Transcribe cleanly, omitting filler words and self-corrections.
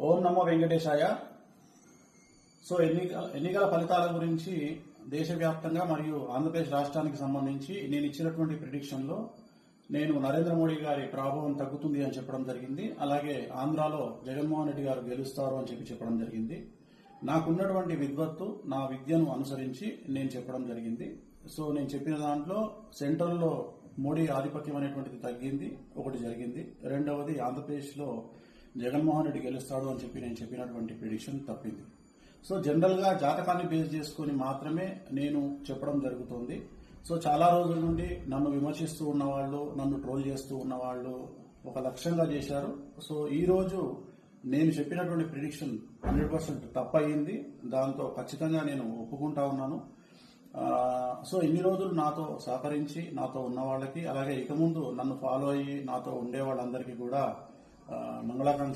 ఓం నమో వెంకటేశాయ. So ఎన్నికల ఫలితాల గురించి దేశవ్యాప్తంగా మరియు ఆంధ్రప్రదేశ్ రాష్ట్రానికి సంబంధించి నేను ఇచ్చినటువంటి ప్రిడిక్షన్ లో నేను నరేంద్ర మోడీ గారి ప్రభావం తగ్గుతుంది అని చెప్పడం జరిగింది. అలాగే ఆంధ్రాలో జగన్మోహన్ రెడ్డి గారు గెలుస్తారు అని చెప్పడం జరిగింది. నాకున్నటువంటి విద్వత్తు, నా విద్యను అనుసరించి నేను చెప్పడం జరిగింది. సో నేను చెప్పిన దాంట్లో సెంట్రల్లో మోడీ ఆధిపత్యం అనేటువంటిది తగ్గింది, ఒకటి జరిగింది. రెండవది ఆంధ్రప్రదేశ్ లో జగన్మోహన్ రెడ్డి గెలుస్తాడు అని నేను చెప్పినటువంటి ప్రిడిక్షన్ తప్పింది. సో జనరల్ గా జాతకాన్ని బేస్ చేసుకుని మాత్రమే నేను చెప్పడం జరుగుతుంది. సో చాలా రోజుల నుండి నన్ను విమర్శిస్తూ ఉన్నవాళ్లు, నన్ను ట్రోల్ చేస్తూ ఉన్నవాళ్లు ఒక లక్ష్యంగా చేశారు. సో ఈ రోజు నేను చెప్పినటువంటి ప్రిడిక్షన్ 100% తప్పయింది. దాంతో ఖచ్చితంగా నేను ఒప్పుకుంటా ఉన్నాను. సో ఇన్ని రోజులు నాతో సహకరించి నాతో ఉన్న వాళ్ళకి, అలాగే ఇక ముందు నన్ను ఫాలో అయ్యి నాతో ఉండే వాళ్ళందరికీ కూడా మంగళాకాంక్ష